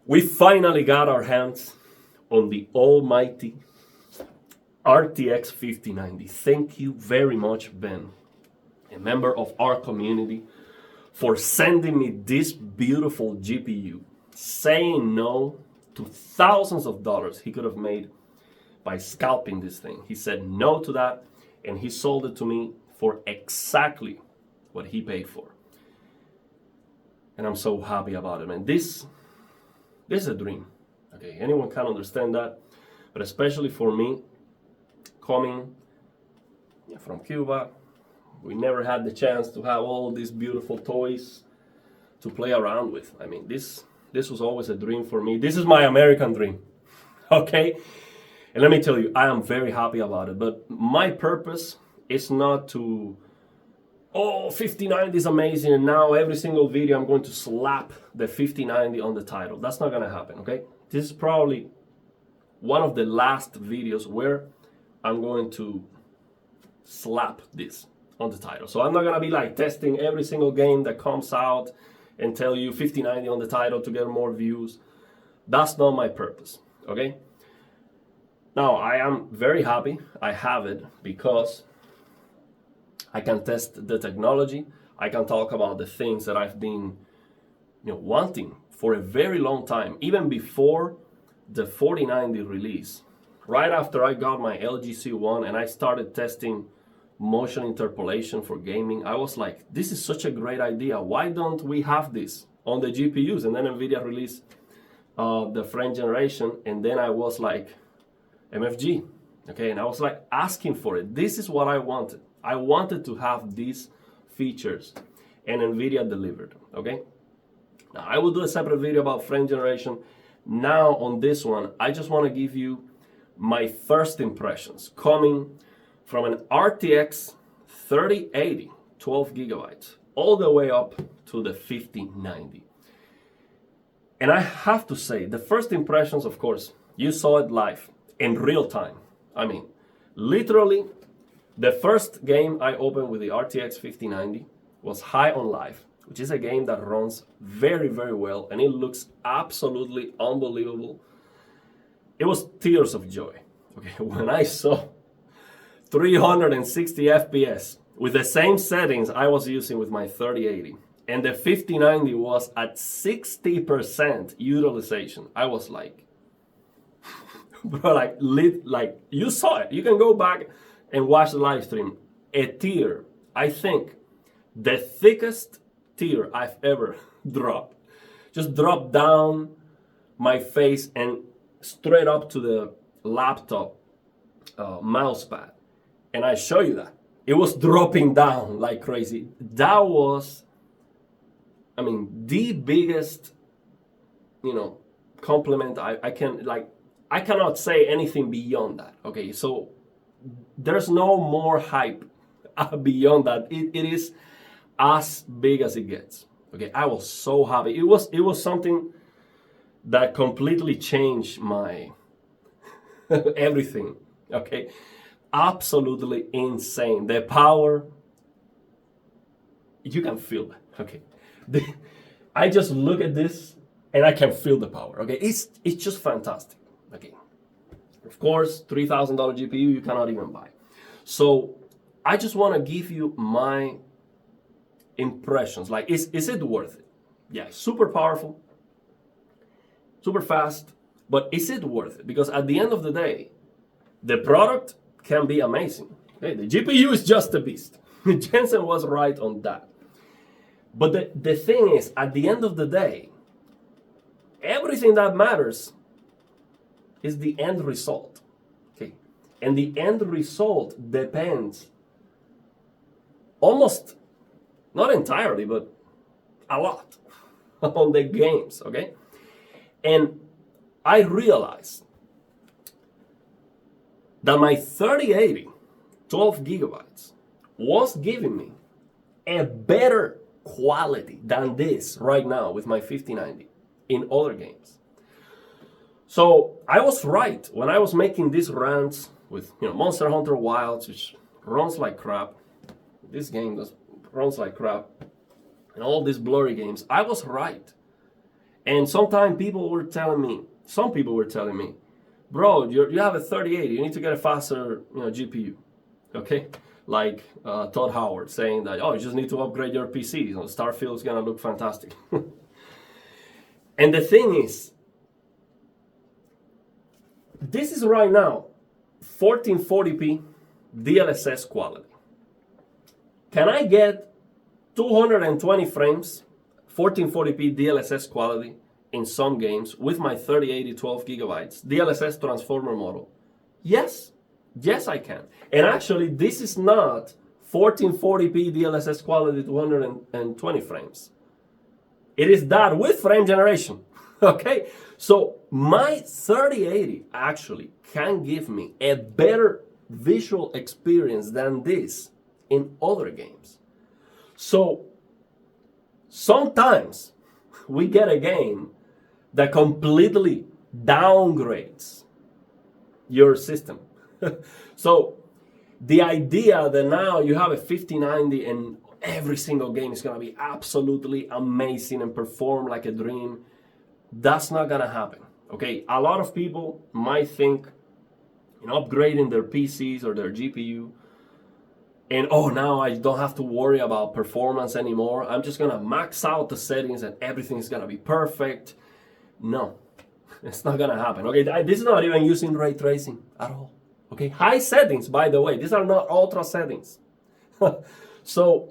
We finally got our hands on the almighty RTX 5090. Thank you very much, Ben, a member of our community, for sending me this beautiful GPU, saying no to thousands of dollars he could have made by scalping this thing. He said no to that, and he sold it to me for exactly what he paid for. And I'm so happy about it, man. This is a dream. Okay, anyone can understand that, but especially for me, coming from Cuba, we never had the chance to have all these beautiful toys to play around with. I mean, this was always a dream for me. This is my American dream, okay? And let me tell you, I am very happy about it. But my purpose is not to, oh, 5090 is amazing, and now every single video I'm going to slap the 5090 on the title. That's not gonna happen, okay? This is probably one of the last videos where I'm going to slap this on the title. So I'm not gonna be like testing every single game that comes out and tell you 5090 on the title to get more views. That's not my purpose, okay? Now, I am very happy I have it because I can test the technology. I can talk about the things that I've been wanting for a very long time, even before the 4090 release. Right after I got my LG C1 and I started testing motion interpolation for gaming, I was like, this is such a great idea. Why don't we have this on the GPUs? And then NVIDIA released the French generation, and then I was like, MFG, okay? And I was like asking for it. This is what I wanted. I wanted to have these features, and NVIDIA delivered, okay? Now, I will do a separate video about French generation. Now, on this one, I just want to give you my first impressions coming from an RTX 3080, 12 gigabytes, all the way up to the 5090. And I have to say, the first impressions, of course, you saw it live in real time. I mean, literally, the first game I opened with the RTX 5090 was High on Life, which is a game that runs very, very well, and it looks absolutely unbelievable. It was tears of joy, okay, when I saw 360 FPS with the same settings I was using with my 3080, and the 5090 was at 60% utilization. I was like, bro, like you saw it. You can go back and watch the live stream. A tear, I think, the thickest tear I've ever dropped, just dropped down my face and straight up to the laptop mouse pad. And I show you that. It was dropping down like crazy. That was, I mean, the biggest, compliment I cannot say anything beyond that, okay? So there's no more hype beyond that. It is as big as it gets, okay? I was so happy. It was something that completely changed my everything, okay? Absolutely insane. The power, you can feel that, okay? I just look at this and I can feel the power, okay? It's just fantastic. Okay, of course, $3,000 GPU you cannot even buy. So I just want to give you my impressions. Like, is it worth it? Yeah, super powerful, super fast, but is it worth it? Because at the end of the day, the product can be amazing. Okay, the GPU is just a beast. Jensen was right on that. But the thing is, at the end of the day, everything that matters is the end result, okay? And the end result depends almost, not entirely, but a lot on the games, okay? And I realized that my 3080, 12 gigabytes, was giving me a better quality than this right now with my 5090 in other games. So I was right when I was making these rants with Monster Hunter Wilds, which runs like crap. This game runs like crap, and all these blurry games. I was right. And sometimes some people were telling me, bro, you have a 3080, you need to get a faster GPU, okay? Like Todd Howard saying that, oh, you just need to upgrade your PC, Starfield is gonna look fantastic. And the thing is, this is right now 1440p DLSS quality. Can I get 220 frames, 1440p DLSS quality in some games with my 3080 12 gigabytes DLSS transformer model? Yes, yes I can. And actually, this is not 1440p DLSS quality 220 frames. It is that with frame generation, okay? So my 3080 actually can give me a better visual experience than this in other games. So sometimes we get a game that completely downgrades your system. So the idea that now you have a 5090 and every single game is going to be absolutely amazing and perform like a dream, that's not going to happen. Okay, a lot of people might think upgrading their PCs or their GPU, and oh, now I don't have to worry about performance anymore. I'm just going to max out the settings and everything's going to be perfect. No, it's not going to happen. Okay, this is not even using ray tracing at all. Okay, high settings, by the way. These are not ultra settings. So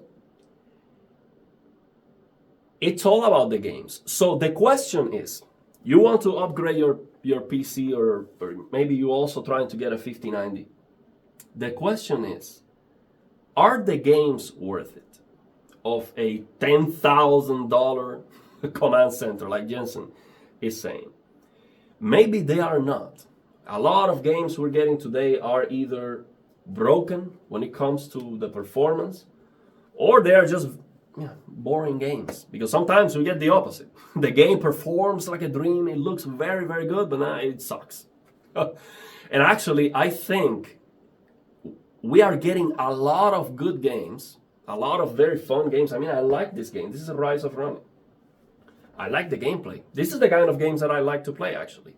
it's all about the games. So the question is, you want to upgrade your PC, or maybe you also trying to get a 5090. The question is, are the games worth it? Of a $10,000 command center, like Jensen is saying. Maybe they are not. A lot of games we're getting today are either broken when it comes to the performance, or they are just boring games. Because sometimes we get the opposite. The game performs like a dream, it looks very, very good, but now it sucks. And actually, I think we are getting a lot of good games, a lot of very fun games. I mean, I like this game. This is a Rise of Running. I like the gameplay. This is the kind of games that I like to play, actually.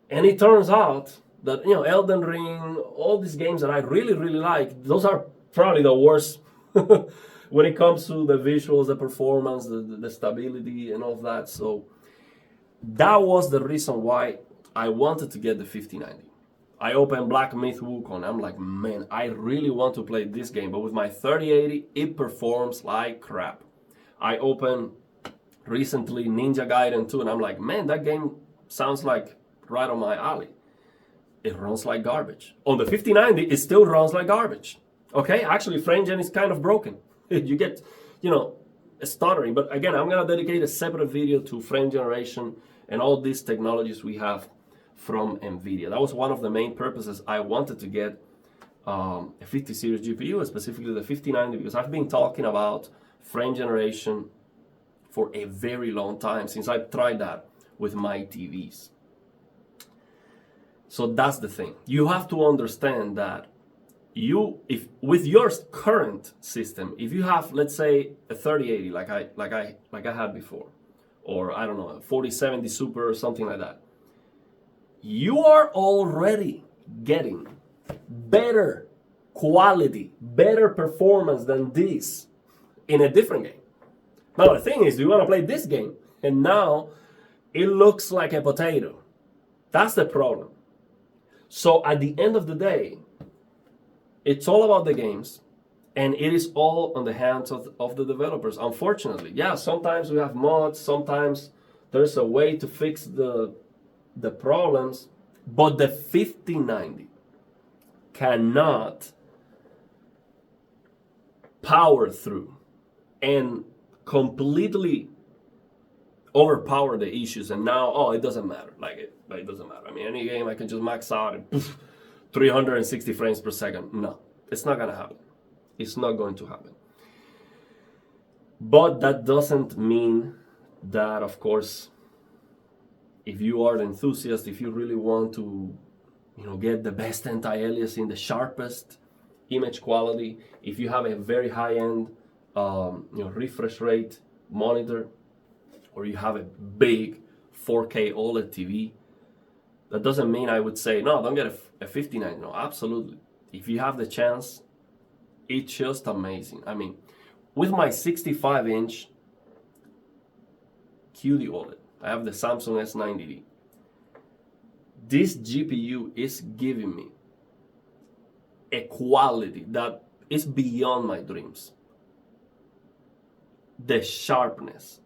And it turns out that, Elden Ring, all these games that I really, really like, those are probably the worst when it comes to the visuals, the performance, the stability, and all of that. So that was the reason why I wanted to get the 5090. I opened Black Myth Wukong. I'm like, man, I really want to play this game. But with my 3080, it performs like crap. I opened recently Ninja Gaiden 2, and I'm like, man, that game sounds like right on my alley. It runs like garbage. On the 5090, it still runs like garbage. Okay, actually, FrameGen is kind of broken. You get, stuttering. But again, I'm going to dedicate a separate video to frame generation and all these technologies we have from NVIDIA. That was one of the main purposes I wanted to get a 50 series GPU, specifically the 5090, because I've been talking about frame generation for a very long time, since I tried that with my TVs. So that's the thing. You have to understand that if with your current system, if you have, let's say, a 3080 like I had before, or I don't know, a 4070 Super or something like that, you are already getting better quality, better performance than this in a different game. Now the thing is, you want to play this game, and now it looks like a potato. That's the problem. So at the end of the day, it's all about the games, and it is all on the hands of the developers, unfortunately. Yeah, sometimes we have mods, sometimes there's a way to fix the problems, but the 5090 cannot power through and completely overpower the issues, and now, it doesn't matter. It doesn't matter. I mean, any game I can just max out and poof, 360 frames per second. No, it's not gonna happen. It's not going to happen. But that doesn't mean that, of course, if you are an enthusiast, if you really want to, get the best anti-aliasing, the sharpest image quality, if you have a very high-end, refresh rate monitor, or you have a big 4K OLED TV, that doesn't mean I would say, no, don't get a 59. No, absolutely. If you have the chance, it's just amazing. I mean, with my 65-inch QD OLED, I have the Samsung S90D. This GPU is giving me a quality that is beyond my dreams. The sharpness,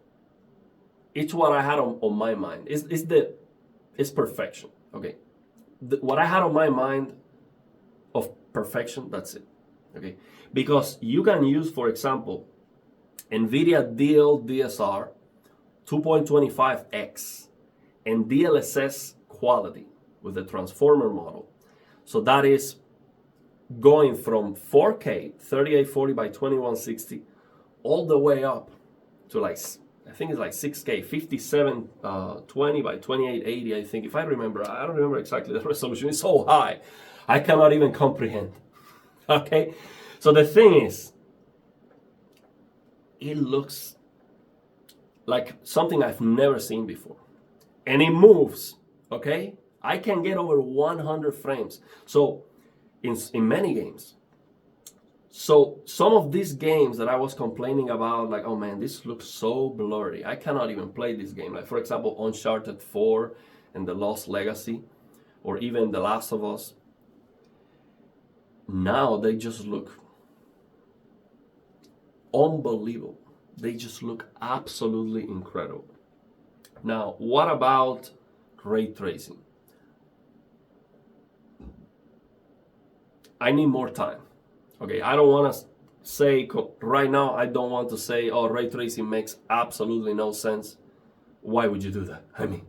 it's what I had on my mind. It's perfection. Okay, what I had on my mind of perfection, that's it. Okay, because you can use, for example, NVIDIA DLDSR 2.25x and DLSS quality with the transformer model. So that is going from 4K 3840 by 2160 all the way up to like, I think it's like 6K 5720 by 2880. I think, if I remember, I don't remember exactly the resolution. It's so high, I cannot even comprehend. Okay, so the thing is, it looks like something I've never seen before, and it moves. Okay, I can get over 100 frames. So in many games. So some of these games that I was complaining about, like, oh man, this looks so blurry, I cannot even play this game. Like, for example, Uncharted 4 and The Lost Legacy, or even The Last of Us. Now they just look unbelievable. They just look absolutely incredible. Now, what about ray tracing? I need more time. Okay, I don't want to say right now, I don't want to say, oh, ray tracing makes absolutely no sense. Why would you do that? I mean,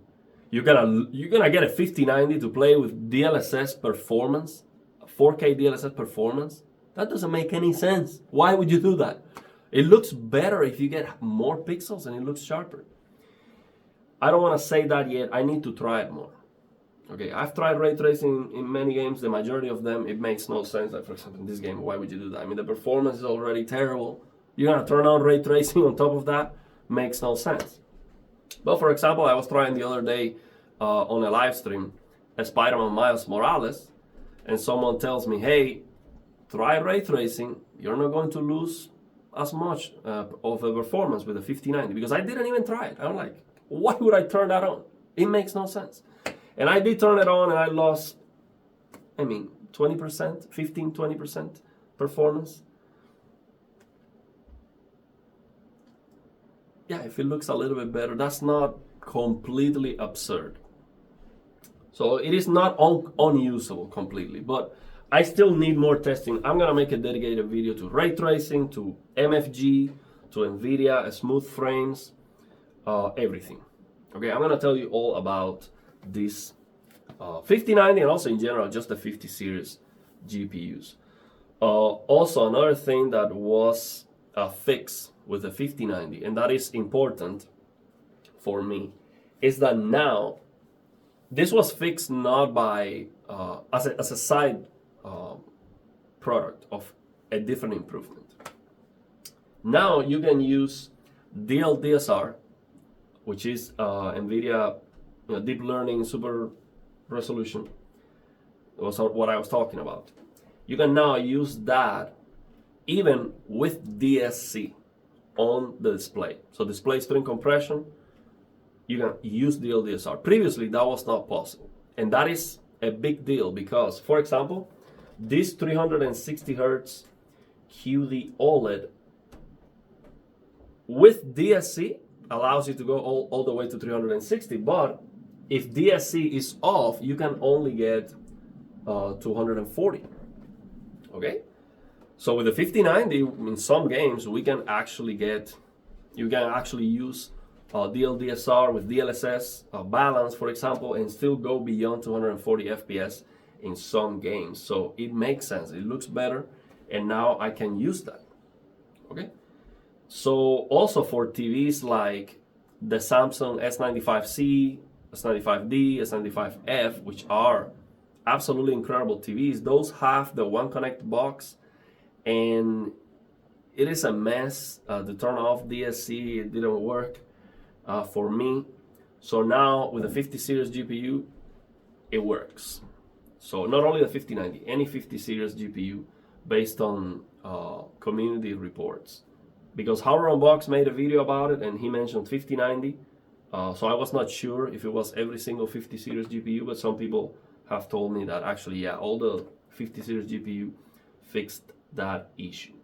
you're gonna get a 5090 to play with DLSS performance, 4K DLSS performance? That doesn't make any sense. Why would you do that? It looks better if you get more pixels and it looks sharper. I don't want to say that yet. I need to try it more. Okay, I've tried ray tracing in many games. The majority of them, it makes no sense. Like, for example, in this game, why would you do that? I mean, the performance is already terrible. You're gonna turn on ray tracing on top of that? Makes no sense. But for example, I was trying the other day on a live stream a Spider-Man Miles Morales, and someone tells me, hey, try ray tracing. You're not going to lose as much of a performance with a 5090, because I didn't even try it. I'm like, why would I turn that on? It makes no sense. And I did turn it on, and I lost, 20%, 20% performance. Yeah, if it looks a little bit better, that's not completely absurd. So it is not unusable completely, but I still need more testing. I'm gonna make a dedicated video to ray tracing, to MFG, to NVIDIA, smooth frames, everything. Okay, I'm gonna tell you all about this 5090 and also in general just the 50 series GPUs. Also, another thing that was a fix with the 5090, and that is important for me, is that now this was fixed not by as a side product of a different improvement. Now you can use DLDSR, which is NVIDIA deep learning super resolution. That was what I was talking about. You can now use that even with DSC on the display. So display string compression, you can use DLDSR. Previously, that was not possible. And that is a big deal because, for example, this 360 Hertz QD OLED with DSC allows you to go all the way to 360, but if DSC is off, you can only get 240. Okay? So with the 5090, in some games, you can actually use DLDSR with DLSS balance, for example, and still go beyond 240 FPS in some games. So it makes sense. It looks better, and now I can use that. Okay? So also for TVs like the Samsung S95C, S95D, S95F, which are absolutely incredible TVs, those have the One Connect box, and it is a mess to turn off DSC. It didn't work. for me. So now with the 50 series GPU, it works. So not only the 5090, any 50 series GPU based on community reports. Because Howard Unbox made a video about it and he mentioned 5090. So I was not sure if it was every single 50 series GPU, but some people have told me that actually, yeah, all the 50 series GPU fixed that issue.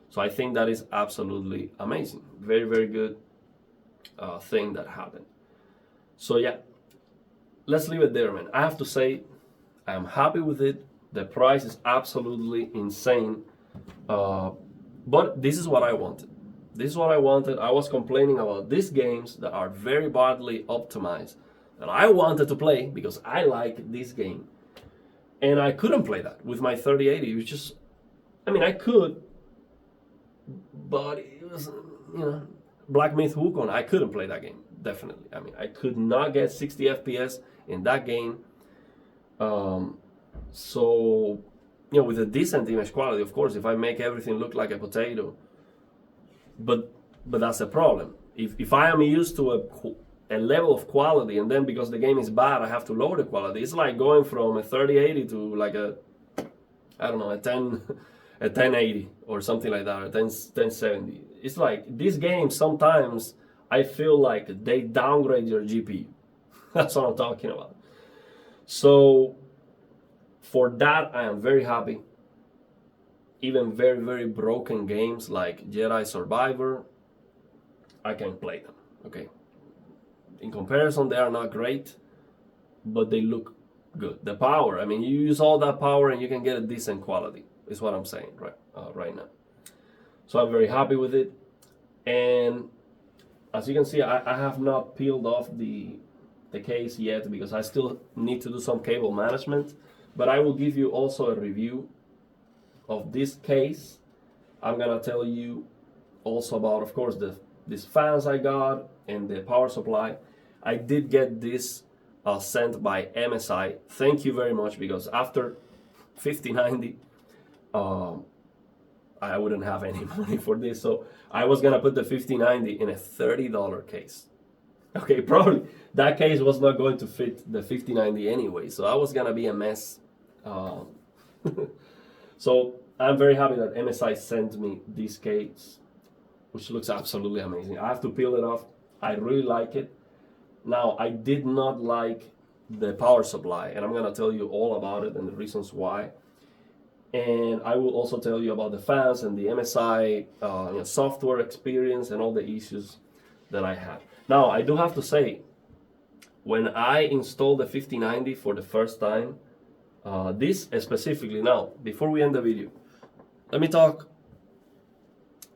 So I think that is absolutely amazing. Very, very good thing that happened. So yeah, let's leave it there, man. I have to say, I'm happy with it. The price is absolutely insane. But this is what I wanted. This is what I wanted. I was complaining about these games that are very badly optimized that I wanted to play because I like this game. And I couldn't play that with my 3080. It was just, I mean, I could, but it was, you know, Black Myth Wukong, I couldn't play that game, definitely. I mean, I could not get 60 FPS in that game. So, you know, with a decent image quality, of course, if I make everything look like a potato, but that's the problem. If I am used to a level of quality, and then because the game is bad, I have to lower the quality. It's like going from a 3080 to like a, I don't know, a 1080 or something like that, or 1070. It's like these games, sometimes I feel like they downgrade your GPU. That's what I'm talking about. So for that, I am very happy. Even very, very broken games like Jedi Survivor, I can play them, okay? In comparison, they are not great, but they look good. The power, I mean, you use all that power and you can get a decent quality, is what I'm saying right now. So I'm very happy with it. And as you can see, I have not peeled off the case yet because I still need to do some cable management. But I will give you also a review of this case. I'm gonna tell you also about, of course, these fans I got and the power supply. I did get this sent by MSI. Thank you very much, because after 5090, I wouldn't have any money for this. So I was gonna put the 5090 in a $30 case. Okay, probably that case was not going to fit the 5090 anyway, so that was gonna be a mess. So I'm very happy that MSI sent me this case, which looks absolutely amazing. I have to peel it off. I really like it. Now, I did not like the power supply, and I'm gonna tell you all about it and the reasons why. And I will also tell you about the fans and the MSI software experience and all the issues that I had. Now, I do have to say, when I installed the 5090 for the first time, this specifically, now, before we end the video, let me talk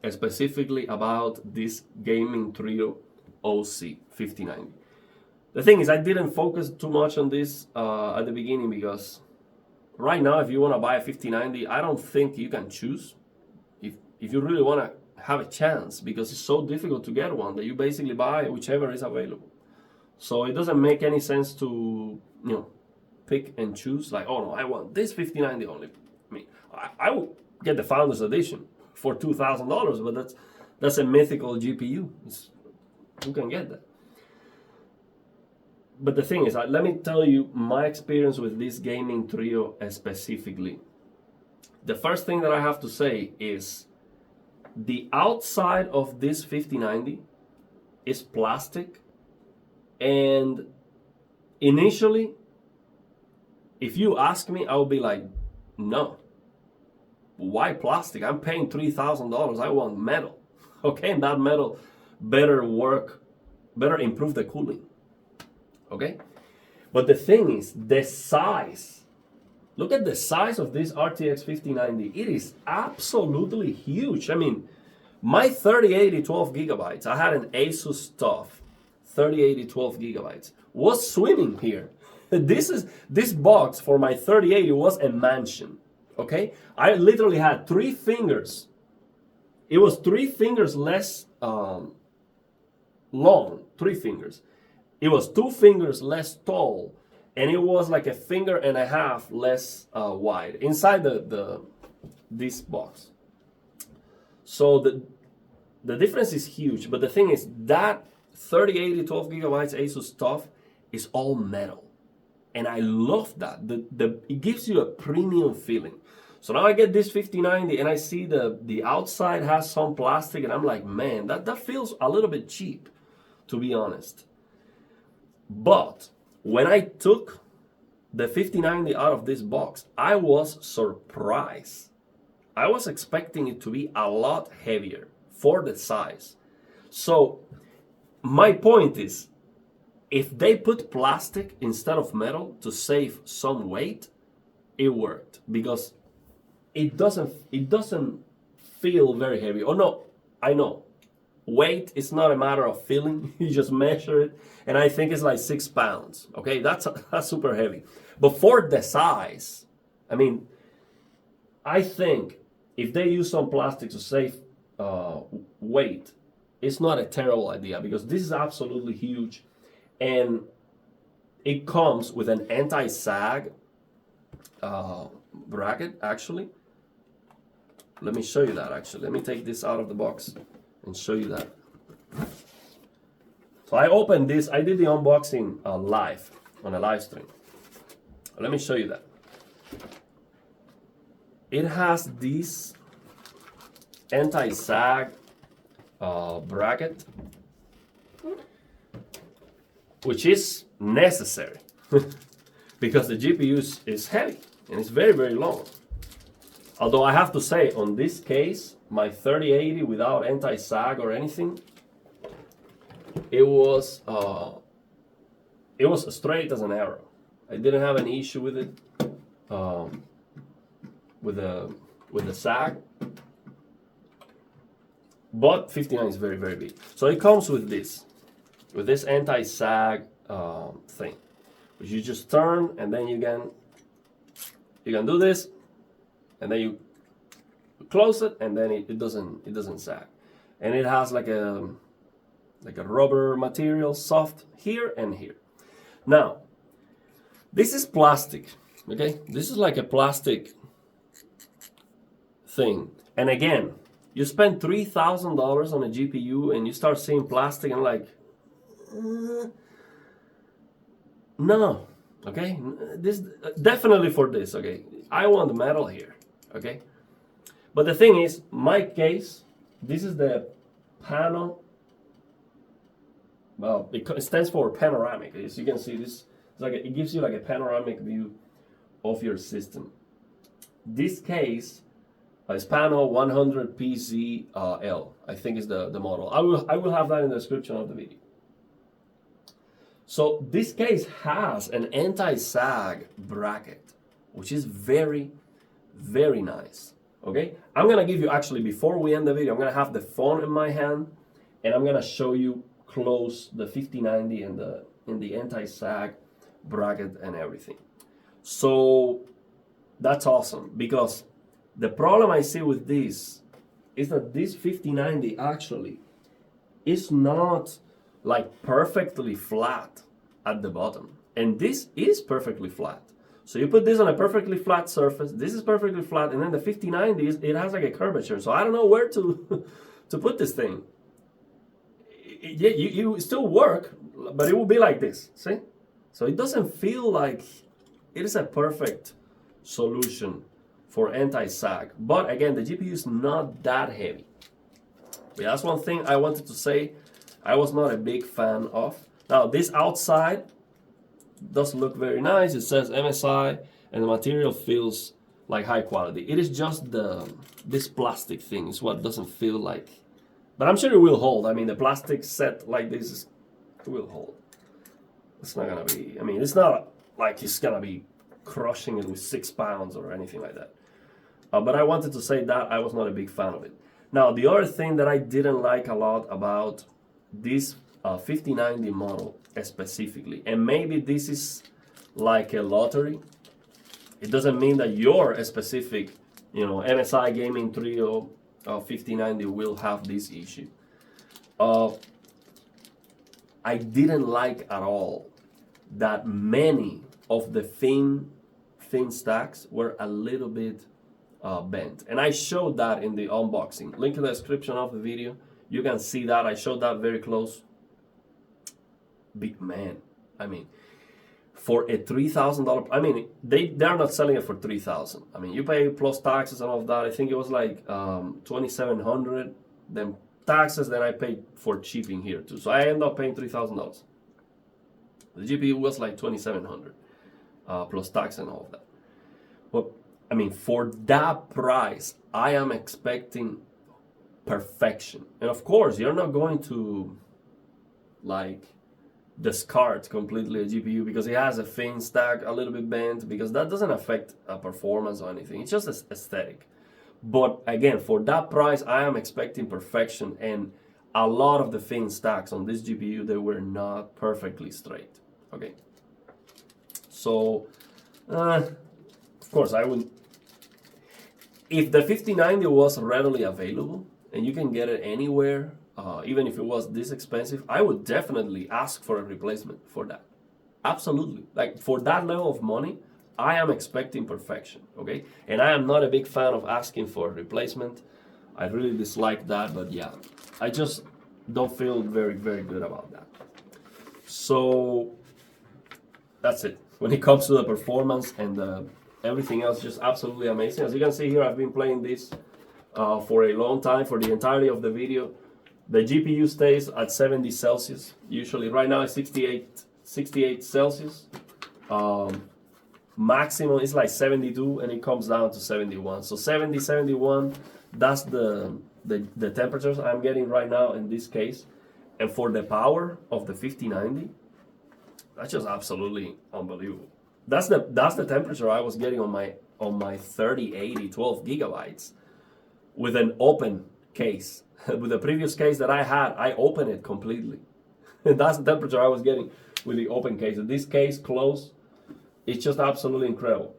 specifically about this Gaming Trio OC 5090. The thing is, I didn't focus too much on this at the beginning because right now, if you want to buy a 5090, I don't think you can choose if you really want to have a chance, because it's so difficult to get one that you basically buy whichever is available. So it doesn't make any sense to, you know, pick and choose like, oh no, I want this 5090 only. I mean, I will get the Founders Edition for $2,000, but that's a mythical GPU. Who can get that? But the thing is, let me tell you my experience with this Gaming Trio specifically. The first thing that I have to say is the outside of this 5090 is plastic, and initially, if you ask me, I will be like, no. Why plastic? I'm paying $3,000. I want metal. Okay, and that metal better work, better improve the cooling. Okay? But the thing is, the size. Look at the size of this RTX 5090. It is absolutely huge. I mean, my 3080 12 gigabytes, I had an Asus TUF 3080 12 gigabytes, was swimming here. This box for my 3080 was a mansion. Okay? I literally had 3 fingers. It was 3 fingers less long. 3 fingers. It was 2 fingers less tall, and it was like a finger and a half less wide inside this box. So the difference is huge. But the thing is, that 3080 12 gigabytes Asus stuff is all metal. And I love that. It gives you a premium feeling. So now I get this 5090 and I see the outside has some plastic and I'm like, man, that feels a little bit cheap, to be honest. But when I took the 5090 out of this box, I was surprised. I was expecting it to be a lot heavier for the size. So my point is, if they put plastic instead of metal to save some weight, it worked, because it doesn't feel very heavy. Oh no, I know. Weight is not a matter of feeling. You just measure it, and I think it's like 6 pounds. Okay, that's super heavy. But for the size, I mean, I think if they use some plastic to save weight, it's not a terrible idea, because this is absolutely huge, and it comes with an anti-sag bracket, actually. Let me show you that, actually. Let me take this out of the box and show you that. So I opened this, I did the unboxing live, on a live stream. Let me show you that. It has this anti-sag bracket, which is necessary because the GPU is heavy and it's very, very long. Although I have to say, on this case, my 3080 without anti-sag or anything, it was straight as an arrow. I didn't have any issue with it, with the sag. But 59 is very, very big. So it comes with this anti-sag thing, which you just turn, and then you can do this, and then you close it, and then it doesn't sag, and it has like a rubber material, soft here and here. Now, this is plastic, okay? This is like a plastic thing, and again, you spend $3,000 on a GPU and you start seeing plastic and like, no, okay? This definitely for this, okay? I want metal here, okay? But the thing is, my case, this is the Pano. Well, it stands for panoramic. As you can see, this it gives you like a panoramic view of your system. This case is Pano 100PZL, I think is the model. I will have that in the description of the video. So this case has an anti-sag bracket, which is very, very nice. Okay, I'm gonna give you, actually, before we end the video, I'm gonna have the phone in my hand, and I'm gonna show you close the 5090 and the anti-sag bracket and everything. So that's awesome, because the problem I see with this is that this 5090 actually is not like perfectly flat at the bottom, and this is perfectly flat. So you put this on a perfectly flat surface, this is perfectly flat, and then the 5090 it has like a curvature. So I don't know where to put this thing. Yeah, you still work, but it will be like this, see? So it doesn't feel like it is a perfect solution for anti-sag. But again, the GPU is not that heavy. But that's one thing I wanted to say I was not a big fan of. Now, this outside does look very nice. It says MSI, and the material feels like high quality. It is just this plastic thing is what doesn't feel like. But I'm sure it will hold. I mean, the plastic set like this will hold. It's not gonna be, I mean, it's not like it's gonna be crushing it with 6 pounds or anything like that. But I wanted to say that I was not a big fan of it. Now, the other thing that I didn't like a lot about this 5090 model specifically, and maybe this is like a lottery, it doesn't mean that your specific, MSI Gaming Trio 5090 will have this issue. I didn't like at all that many of the thin stacks were a little bit bent, and I showed that in the unboxing. Link in the description of the video. You can see that I showed that very close. big man. I mean, for a $3,000, I mean, they're not selling it for $3,000. I mean, you pay plus taxes and all of that. I think it was like $2,700, then taxes, then I paid for shipping here too. So I ended up paying $3,000. The GPU was like $2,700 plus tax and all of that. Well, I mean, for that price, I am expecting perfection. And of course, you're not going to like discard completely a GPU because it has a fin stack a little bit bent, because that doesn't affect performance or anything. It's just aesthetic. But again, for that price, I am expecting perfection, and a lot of the fin stacks on this GPU, they were not perfectly straight. Okay, so of course I would, if the 5090 was readily available and you can get it anywhere, even if it was this expensive, I would definitely ask for a replacement for that. Absolutely. Like, for that level of money, I am expecting perfection, okay? And I am not a big fan of asking for a replacement. I really dislike that, but yeah, I just don't feel very, very good about that. So that's it. When it comes to the performance and everything else, just absolutely amazing. As you can see here, I've been playing this for a long time, for the entirety of the video. The GPU stays at 70 Celsius. Usually right now it's 68 Celsius. Maximum is like 72 and it comes down to 71. So 70, 71, that's the temperatures I'm getting right now in this case. And for the power of the 5090, that's just absolutely unbelievable. That's the temperature I was getting on my 3080 12 gigabytes with an open case. With the previous case that I had, I opened it completely. And that's the temperature I was getting with the open case. In this case, closed, it's just absolutely incredible.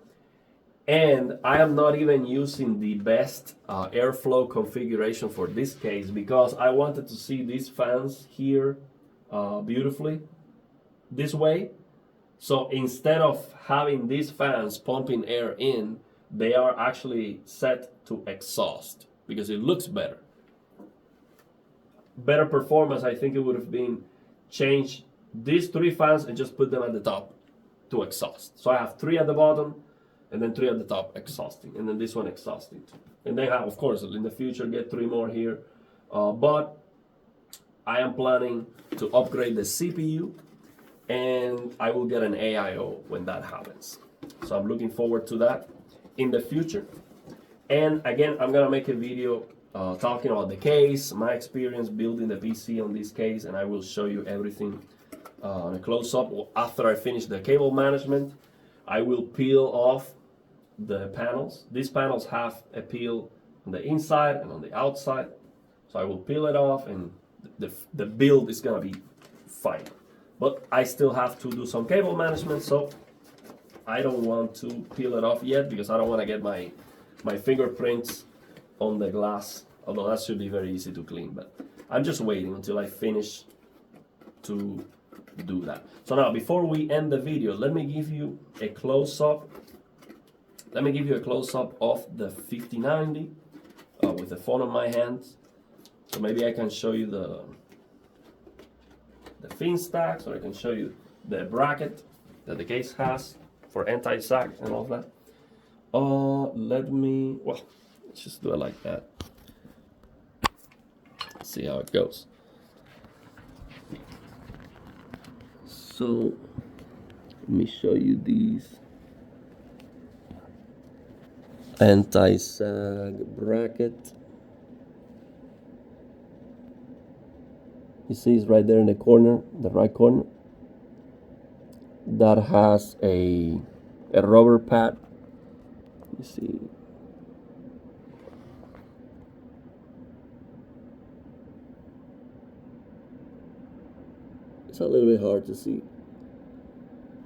And I am not even using the best airflow configuration for this case, because I wanted to see these fans here beautifully this way. So instead of having these fans pumping air in, they are actually set to exhaust because it looks better. Better performance, I think it would have been change these 3 fans and just put them at the top to exhaust. So I have 3 at the bottom and then 3 at the top exhausting, and then this one exhausting too. And then of course in the future get 3 more here, but I am planning to upgrade the CPU, and I will get an AIO when that happens. So I'm looking forward to that in the future. And again, I'm gonna make a video talking about the case, my experience building the PC on this case, and I will show you everything on a close-up. After I finish the cable management, I will peel off the panels. These panels have a peel on the inside and on the outside. So I will peel it off, and the build is gonna be fine. But I still have to do some cable management, so I don't want to peel it off yet because I don't want to get my fingerprints on the glass, although that should be very easy to clean. But I'm just waiting until I finish to do that. So now, before we end the video, let me give you a close-up. Let me give you a close-up of the 5090 with the phone in my hands. So maybe I can show you the fin stacks, or I can show you the bracket that the case has for anti-sag and all that. Let's just do it like that. See how it goes. So let me show you these anti-sag bracket. You see it's right there in the corner, the right corner. That has a rubber pad. You see. It's a little bit hard to see.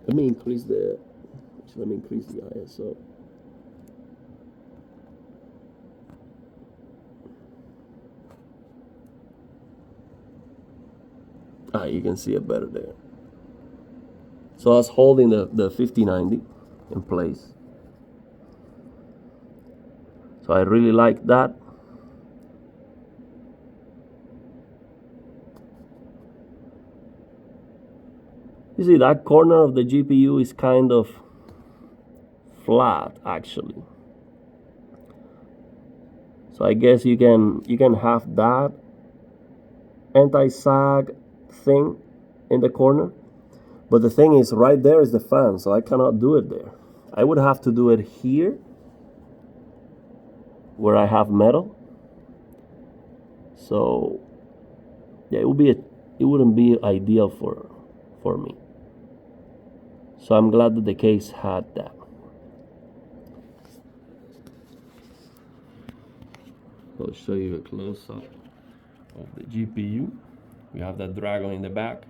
Let me increase the ISO. You can see it better there. So that's holding the 5090 in place. So I really like that. You see that corner of the GPU is kind of flat actually. So I guess you can have that anti-sag thing in the corner. But the thing is, right there is the fan, so I cannot do it there. I would have to do it here, where I have metal. So yeah, it wouldn't be ideal for me. So I'm glad that the case had that. I'll show you a close-up of the GPU. We have that Dragon in the back.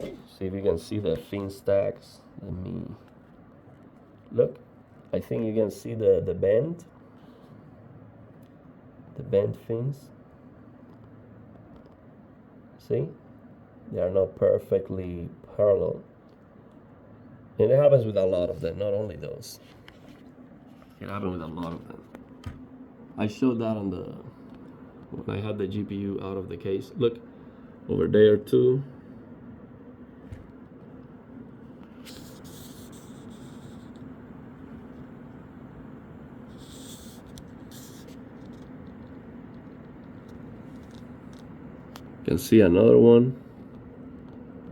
See if you can see the fin stacks. Let me look. I think you can see the bend fins. See, they are not perfectly parallel, and it happens with a lot of them, not only those. It happens with a lot of them. I showed that on when I had the GPU out of the case. Look over there too. You can see another one.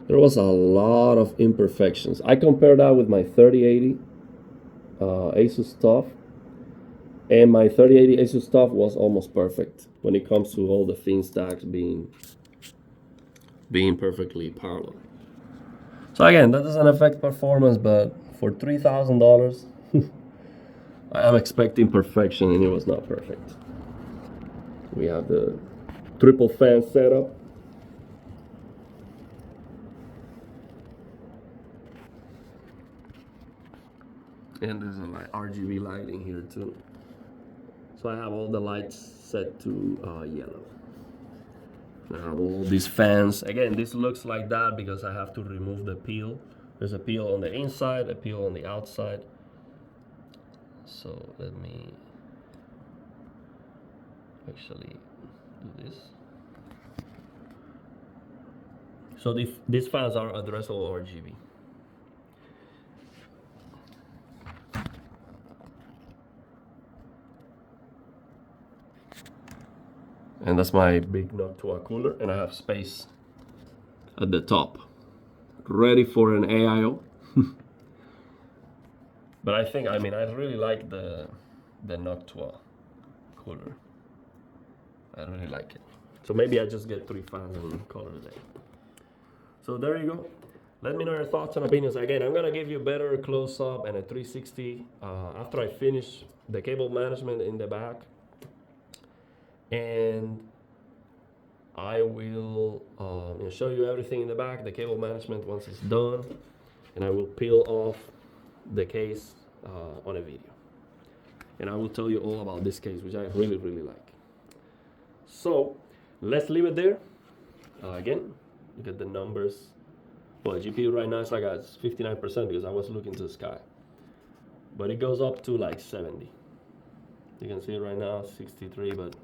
There was a lot of imperfections. I compared that with my 3080 Asus TUF, and my 3080 Asus TUF was almost perfect when it comes to all the fin stacks being perfectly parallel. So again, that doesn't affect performance, but for $3,000, I'm expecting perfection, and it was not perfect. We have the triple fan setup. And there's a RGB lighting here too. So I have all the lights set to yellow. I have all these fans. Again, this looks like that because I have to remove the peel. There's a peel on the inside, a peel on the outside. So let me actually do this. So these fans are addressable RGB. And that's my big Noctua cooler, and I have space at the top, ready for an AIO. But I really like the Noctua cooler. I really like it. So maybe I just get 3 fans and call it a day. So there you go. Let me know your thoughts and opinions. Again, I'm gonna give you a better close-up and a 360 after I finish the cable management in the back. And I will show you everything in the back, the cable management once it's done, and I will peel off the case on a video. And I will tell you all about this case, which I really, really like. So let's leave it there. Again, look at the numbers. Well, GPU right now is like at 59% because I was looking to the sky. But it goes up to like 70. You can see it right now, 63, but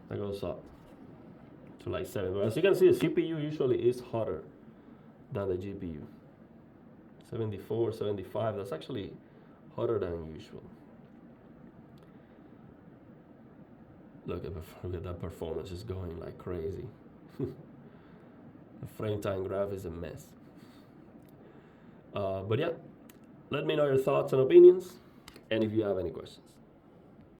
that goes up to like 7. But as you can see, the CPU usually is hotter than the GPU. 74, 75, that's actually hotter than usual. Look at that performance, is going like crazy. The frame time graph is a mess. But yeah, let me know your thoughts and opinions, and if you have any questions.